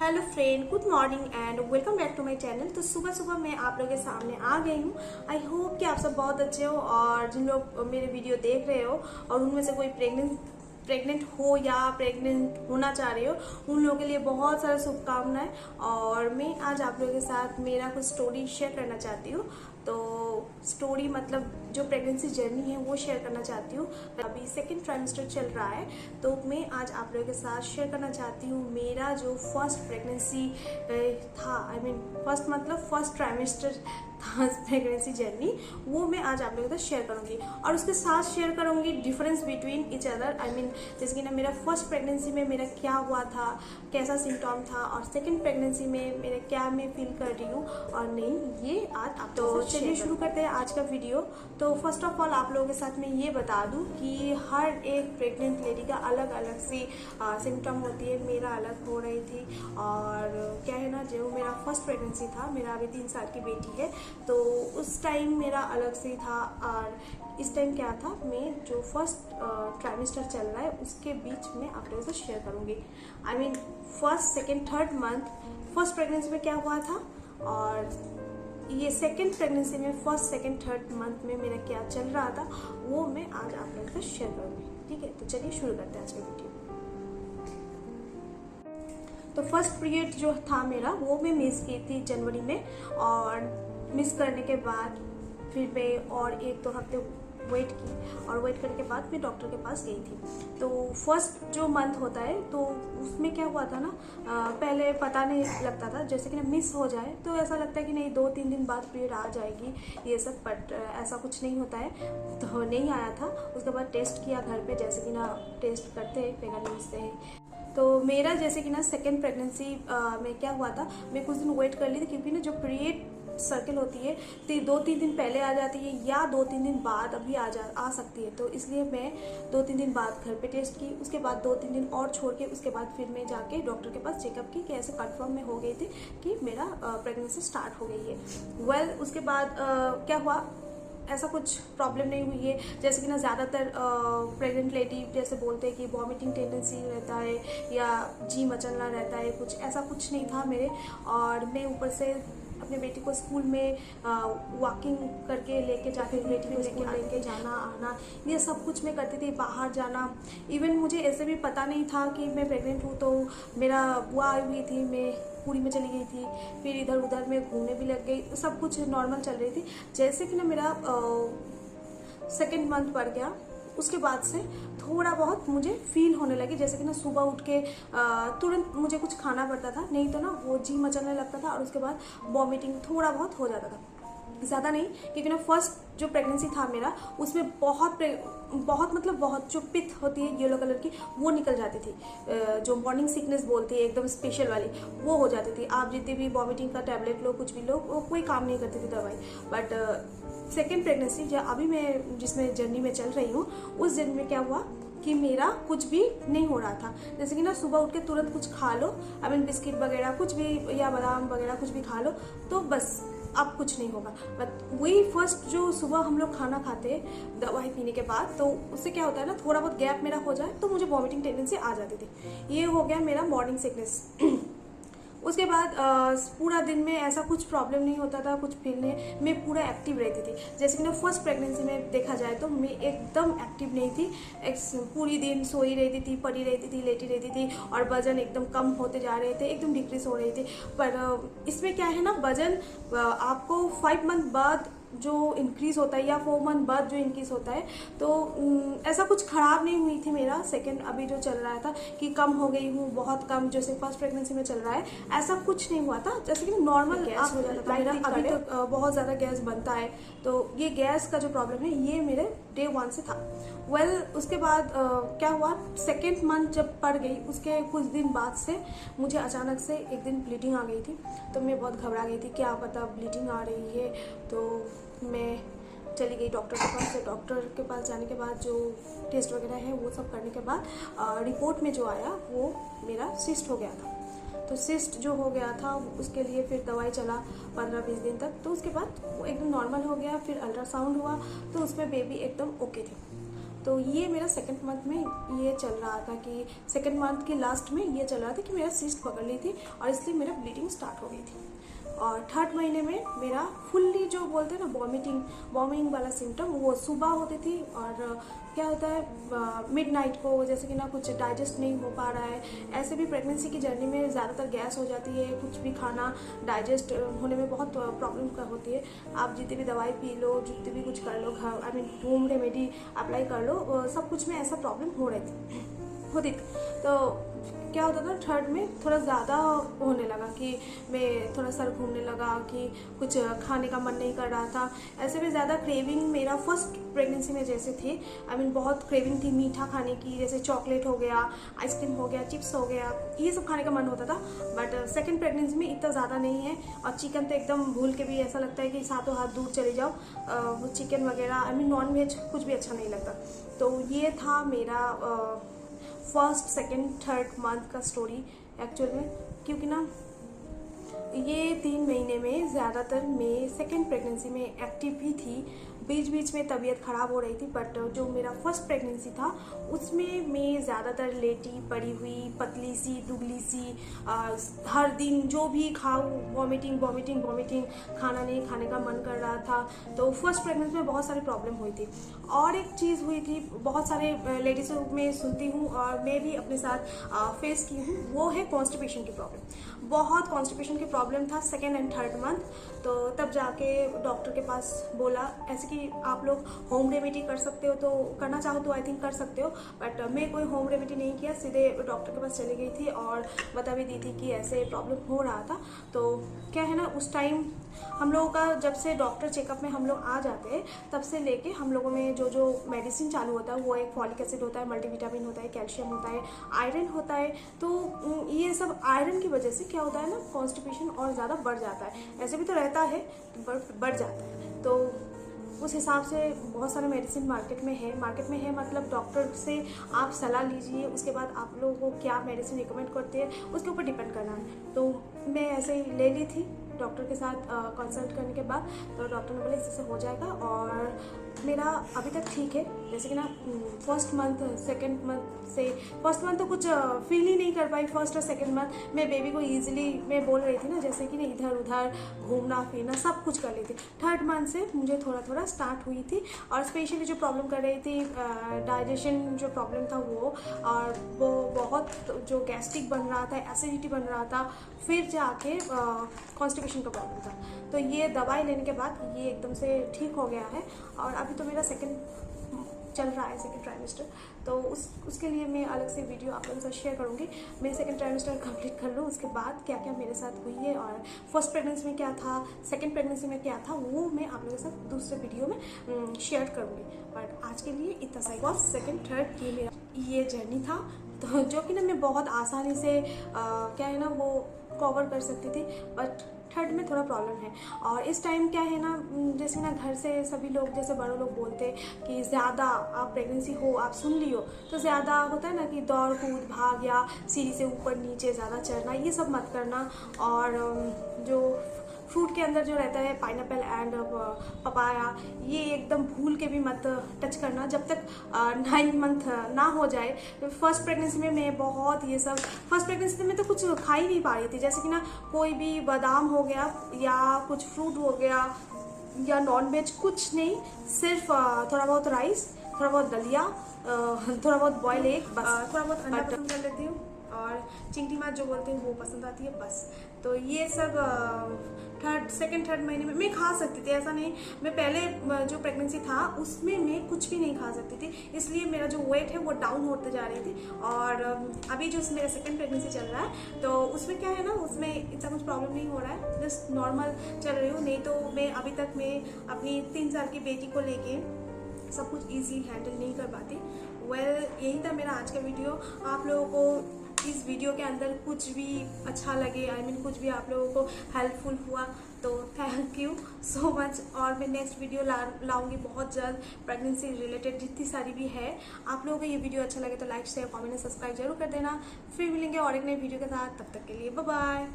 Hello friend, good morning and welcome back to my channel. तो सुबह सुबह मैं आप लोगों के सामने आ गई हूँ। आई होप कि आप सब बहुत अच्छे हो और जिन लोग मेरे वीडियो देख रहे हो और उनमें से कोई प्रेग्नेंट हो या प्रेग्नेंट होना चाह रहे हो, उन लोगों के लिए बहुत सारा शुभकामनाएं। और मैं आज आप लोगों के साथ मेरा कुछ स्टोरी शेयर करना चाहती हूँ। तो स्टोरी मतलब जो प्रेगनेंसी जर्नी है वो शेयर करना चाहती हूँ। अभी सेकेंड ट्राइमेस्टर चल रहा है, तो मैं आज आप लोगों के साथ शेयर करना चाहती हूँ मेरा जो फर्स्ट प्रेगनेंसी था। आई मीन फर्स्ट मतलब फर्स्ट ट्राइमेस्टर था प्रेगनेंसी जर्नी, वो मैं आज आप लोगों के साथ शेयर करूंगी। और उसके साथ शेयर करूंगी difference between each other. I mean जैसे कि ना मेरा फर्स्ट प्रेगनेंसी में मेरा क्या हुआ था, कैसा सिम्टॉम था, और सेकेंड प्रेगनेंसी में मेरा क्या मैं फील कर रही हूँ और नहीं, ये आज आप तो चलिए शुरू करते हैं आज का वीडियो। तो फर्स्ट ऑफ ऑल आप लोगों के साथ मैं ये बता दूं कि हर एक प्रेग्नेंट लेडी का अलग अलग सी सिम्टम होती है। मेरा अलग हो रही थी और क्या है ना, जो मेरा फर्स्ट प्रेगनेंसी था, मेरा अभी 3 साल की बेटी है, तो उस टाइम मेरा अलग से था। और इस टाइम क्या था, मैं जो फर्स्ट ट्राइमेस्टर चल रहा है उसके बीच में आप लोगों से शेयर करूंगी। I mean first second third month first pregnancy में क्या हुआ था और ये सेकेंड प्रेगनेंसी में फर्स्ट सेकेंड थर्ड मंथ में मेरा क्या चल रहा था, वो मैं आज आप लोगों से शेयर करूंगी। ठीक है, तो चलिए शुरू करते हैं आज का वीडियो। तो फर्स्ट पीरियड जो था मेरा वो मैं मिस की थी जनवरी में, और मिस करने के बाद फिर मैं और 1-2 हफ्ते वेट की, और वेट करने के बाद मैं डॉक्टर के पास गई थी। तो फर्स्ट जो मंथ होता है तो उसमें क्या हुआ था ना, पहले पता नहीं लगता था, जैसे कि ना मिस हो जाए तो ऐसा लगता है कि नहीं 2-3 दिन बाद पीरियड आ जाएगी ये सब, बट ऐसा कुछ नहीं होता है। तो नहीं आया था। उसके बाद टेस्ट किया घर पे, जैसे कि ना टेस्ट करते हैं पेगानिस से। तो मेरा जैसे कि ना सेकेंड प्रेगनेंसी में क्या हुआ था, मैं कुछ दिन वेट कर ली थी, क्योंकि ना जो पीरियड सर्कल होती है 2-3 दिन पहले आ जाती है या 2-3 दिन बाद अभी आ सकती है। तो इसलिए मैं 2-3 दिन बाद घर पे टेस्ट की, उसके बाद 2-3 दिन और छोड़ के उसके बाद फिर मैं जाके डॉक्टर के पास चेकअप की कि ऐसे कंफर्म में हो गई थी कि मेरा प्रेगनेंसी स्टार्ट हो गई है। उसके बाद क्या हुआ, ऐसा कुछ प्रॉब्लम नहीं हुई है। जैसे कि ना ज़्यादातर प्रेग्नेंट लेडी जैसे बोलते हैं कि वॉमिटिंग टेंडेंसी रहता है या जी मचलना रहता है, कुछ ऐसा कुछ नहीं था मेरे। और मैं ऊपर से अपने बेटी को स्कूल में वॉकिंग करके लेके जाके बेटी को स्कूल लेके जाना आना, ये सब कुछ मैं करती थी। बाहर जाना, इवन मुझे ऐसे भी पता नहीं था कि मैं प्रेग्नेंट हूँ। तो मेरा बुआ आई हुई थी, मैं पूरी में चली गई थी, फिर इधर उधर में घूमने भी लग गई, सब कुछ नॉर्मल चल रही थी। जैसे कि ना मेरा सेकेंड मंथ बढ़ गया, उसके बाद से थोड़ा बहुत मुझे फील होने लगी, जैसे कि ना सुबह उठ के तुरंत मुझे कुछ खाना पड़ता था, नहीं तो ना वो जी मचलने लगता था, और उसके बाद वॉमिटिंग थोड़ा बहुत हो जाता था, ज़्यादा नहीं। क्योंकि ना फर्स्ट जो प्रेगनेंसी था मेरा उसमें बहुत मतलब बहुत जो पित्त होती है येलो कलर की वो निकल जाती थी, जो मॉर्निंग सिकनेस बोलती है एकदम स्पेशल वाली, वो हो जाती थी। आप जितनी भी वॉमिटिंग का टैबलेट लो, कुछ भी लो, वो कोई काम नहीं करती थी दवाई। बट सेकेंड प्रेगनेंसी जो अभी मैं जिसमें जर्नी में चल रही हूँ, उस जर्नी में क्या हुआ कि मेरा कुछ भी नहीं हो रहा था। जैसे कि ना सुबह उठ के तुरंत कुछ खा लो, आई मीन बिस्किट वगैरह कुछ भी या बादाम वगैरह कुछ भी खा लो, तो बस अब कुछ नहीं होगा। बट वही फर्स्ट जो सुबह हम लोग खाना खाते हैं दवाई पीने के बाद, तो उससे क्या होता है ना, थोड़ा बहुत गैप मेरा हो जाए तो मुझे वॉमिटिंग टेंडेंसी आ जाती थी। ये हो गया मेरा मॉर्निंग सिकनेस। उसके बाद पूरा दिन में ऐसा कुछ प्रॉब्लम नहीं होता था, कुछ फील नहीं, मैं पूरा एक्टिव रहती थी। जैसे कि ना फर्स्ट प्रेगनेंसी में देखा जाए तो मैं एकदम एक्टिव नहीं थी, पूरी दिन सोई रहती थी, पड़ी रहती थी, लेटी रहती थी, और वजन एकदम कम होते जा रहे थे, एकदम डिक्रीज हो रही थी। पर इसमें क्या है ना, वजन आपको 5 मंथ बाद जो इंक्रीज होता है या 4 मंथ बाद जो इंक्रीज होता है, तो ऐसा कुछ खराब नहीं हुई थी मेरा सेकंड अभी जो चल रहा था कि कम हो गई हूँ बहुत कम, जैसे फर्स्ट प्रेगनेंसी में चल रहा है, ऐसा कुछ नहीं हुआ था। जैसे कि नॉर्मल गैस हो जाता था मेरा, अभी तक बहुत ज़्यादा गैस बनता है, तो ये गैस का जो प्रॉब्लम है ये मेरे डे 1 से था। उसके बाद क्या हुआ, सेकेंड मंथ जब पड़ गई उसके कुछ दिन बाद से मुझे अचानक से एक दिन ब्लीडिंग आ गई थी। तो मैं बहुत घबरा गई थी, क्या पता ब्लीडिंग आ रही है। तो मैं चली गई डॉक्टर के पास। तो डॉक्टर के पास जाने के बाद जो टेस्ट वगैरह है वो सब करने के बाद रिपोर्ट में जो आया वो मेरा सिस्ट हो गया था। तो सिस्ट जो हो गया था उसके लिए फिर दवाई चला 15-20 दिन तक। तो उसके बाद वो एकदम नॉर्मल हो गया। फिर अल्ट्रासाउंड हुआ तो उसमें बेबी एकदम ओके थी। तो ये मेरा सेकंड मंथ में ये चल रहा था कि सेकंड मंथ के लास्ट में ये चल रहा था कि मेरा सिस्ट पकड़ ली थी और इसलिए मेरा ब्लीडिंग स्टार्ट हो गई थी। और थर्ड महीने में मेरा फुल्ली जो बोलते हैं ना वॉमिटिंग वाला सिम्टम वो सुबह होती थी। और क्या होता है मिडनाइट को, जैसे कि ना कुछ डाइजेस्ट नहीं हो पा रहा है। ऐसे भी प्रेगनेंसी की जर्नी में ज़्यादातर गैस हो जाती है, कुछ भी खाना डाइजेस्ट होने में बहुत प्रॉब्लम होती है। आप जितनी भी दवाई पी लो, जितनी भी कुछ कर लो, I mean home remedy apply कर लो, सब कुछ में ऐसा प्रॉब्लम होती थी। तो क्या होता था थर्ड में थोड़ा ज़्यादा होने लगा कि मैं थोड़ा सर घूमने लगा, कि कुछ खाने का मन नहीं कर रहा था। ऐसे भी ज़्यादा क्रेविंग मेरा फर्स्ट प्रेगनेंसी में जैसे थी, आई मीन बहुत क्रेविंग थी मीठा खाने की, जैसे चॉकलेट हो गया, आइसक्रीम हो गया, चिप्स हो गया, ये सब खाने का मन होता था। बट सेकेंड प्रेगनेंसी में इतना ज़्यादा नहीं है। और चिकन तो एकदम भूल के भी ऐसा लगता है कि सातों हाथ दूर चले जाओ, वो चिकन वगैरह, आई मीन नॉन वेज कुछ भी अच्छा नहीं लगता। तो ये था मेरा फर्स्ट सेकेंड थर्ड मंथ का स्टोरी एक्चुअल में। क्योंकि ना ये 3 महीने में ज़्यादातर मैं सेकेंड प्रेगनेंसी में एक्टिव भी थी, बीच बीच में तबीयत ख़राब हो रही थी। बट जो मेरा फर्स्ट प्रेगनेंसी था उसमें मैं ज़्यादातर लेटी पड़ी हुई, पतली सी दुबली सी, हर दिन जो भी खाऊँ वॉमिटिंग, खाना नहीं खाने का मन कर रहा था। तो फर्स्ट प्रेगनेंसी में बहुत सारी प्रॉब्लम हुई थी। और एक चीज़ हुई थी, बहुत सारे लेडीज़ों में सुनती हूँ और मैं भी अपने साथ फेस की हूँ, वो है कॉन्स्टिपेशन की प्रॉब्लम। बहुत कॉन्स्टिपेशन की प्रॉब्लम था सेकेंड एंड थर्ड मंथ। तो तब जाके डॉक्टर के पास बोला ऐसे कि आप लोग होम रेमेडी कर सकते हो, तो करना चाहो तो आई थिंक कर सकते हो। बट मैं कोई होम रेमेडी नहीं किया, सीधे डॉक्टर के पास चली गई थी और बता भी दी थी कि ऐसे प्रॉब्लम हो रहा था। तो क्या है ना, उस टाइम हम लोगों का जब से डॉक्टर चेकअप में हम लोग आ जाते हैं तब से लेके हम लोगों में जो मेडिसिन चालू होता है वो एक फॉलिक एसिड होता है, मल्टीविटामिन होता है, कैल्शियम होता है, आयरन होता है। तो ये सब आयरन की वजह से क्या होता है ना, कॉन्स्टिपेशन और ज़्यादा बढ़ जाता है। ऐसे भी तो रहता है, बढ़ जाता है। तो उस हिसाब से बहुत सारे मेडिसिन मार्केट में है, मतलब डॉक्टर से आप सलाह लीजिए, उसके बाद आप लोगों को क्या मेडिसिन रिकमेंड करते हैं उसके ऊपर डिपेंड करना है। तो मैं ऐसे ही ले ली थी डॉक्टर के साथ कंसल्ट करने के बाद। तो डॉक्टर ने बोला इससे हो जाएगा और मेरा अभी तक ठीक है। जैसे कि ना फर्स्ट मंथ तो कुछ फील ही नहीं कर पाई। फर्स्ट और सेकंड मंथ मैं बेबी को ईजिली मैं बोल रही थी ना, जैसे कि ना इधर उधर घूमना फिरना सब कुछ कर रही थी। थर्ड मंथ से मुझे थोड़ा स्टार्ट हुई थी। और स्पेशली जो प्रॉब्लम कर रही थी डाइजेशन जो प्रॉब्लम था वो, और वो बहुत जो गैस्ट्रिक बन रहा था, एसिडिटी बन रहा था, फिर जाके कॉन्स्टिपेशन का प्रॉब्लम था। तो ये दवाई लेने के बाद ये एकदम से ठीक हो गया है। और अभी तो मेरा सेकंड चल रहा है, सेकंड ट्राइमेस्टर। तो उसके लिए मैं अलग से वीडियो आप लोगों के साथ शेयर करूँगी। मैं सेकंड ट्राइमेस्टर कंप्लीट कर लूँ, उसके बाद क्या क्या मेरे साथ हुई है और फर्स्ट प्रेगनेंसी में क्या था, सेकंड प्रेगनेंसी में क्या था, वो मैं आप लोगों के साथ दूसरे वीडियो में शेयर करूँगी। बट आज के लिए इतना सा ही। सेकंड थर्ड ये मेरा ये जर्नी था, तो जो कि ना मैं बहुत आसानी से क्या है ना वो कवर कर सकती थी। बट थर्ड में थोड़ा प्रॉब्लम है। और इस टाइम क्या है ना, जैसे ना घर से सभी लोग, जैसे बड़े लोग बोलते कि ज़्यादा आप प्रेगनेंसी हो, आप सुन लियो तो ज़्यादा होता है ना कि दौड़ कूद भाग या सीढ़ी से ऊपर नीचे ज़्यादा चढ़ना, ये सब मत करना। और जो फ्रूट के अंदर जो रहता है पाइनएप्पल एंड पपाया, ये एकदम भूल के भी मत टच करना जब तक 9 मंथ ना हो जाए। फर्स्ट प्रेगनेंसी में मैं बहुत ये सब, फर्स्ट प्रेगनेंसी में तो कुछ खा ही नहीं पा रही थी। जैसे कि ना कोई भी बादाम हो गया या कुछ फ्रूट हो गया या नॉन वेज, कुछ नहीं, सिर्फ थोड़ा बहुत राइस, थोड़ा बहुत दलिया, थोड़ा बहुत बॉयल एग, बस। थोड़ा बहुत अंडा पसंद कर लेती हूँ और चिंगड़ी माछ जो बोलते हैं वो पसंद आती है, बस। तो ये सब सेकेंड थर्ड महीने में मैं खा सकती थी, ऐसा नहीं। मैं पहले जो प्रेगनेंसी था उसमें मैं कुछ भी नहीं खा सकती थी, इसलिए मेरा जो वेट है वो डाउन होते जा रही थी। और अभी जो मेरा सेकेंड प्रेगनेंसी चल रहा है तो उसमें क्या है ना, उसमें इतना कुछ प्रॉब्लम नहीं हो रहा है, जस्ट नॉर्मल चल रही हूँ। नहीं तो मैं अभी तक मैं अपनी 3 साल की बेटी को लेके सब कुछ ईजी हैंडल नहीं कर पाती। यही था मेरा आज का वीडियो। आप लोगों को इस वीडियो के अंदर कुछ भी अच्छा लगे, आई मीन कुछ भी आप लोगों को हेल्पफुल हुआ तो थैंक यू सो मच। और मैं नेक्स्ट वीडियो लाऊंगी बहुत जल्द, प्रेगनेंसी रिलेटेड जितनी सारी भी है। आप लोगों को ये वीडियो अच्छा लगे तो लाइक शेयर कमेंट और सब्सक्राइब जरूर कर देना। फिर मिलेंगे और एक नए वीडियो के साथ, तब तक के लिए बाय बाय।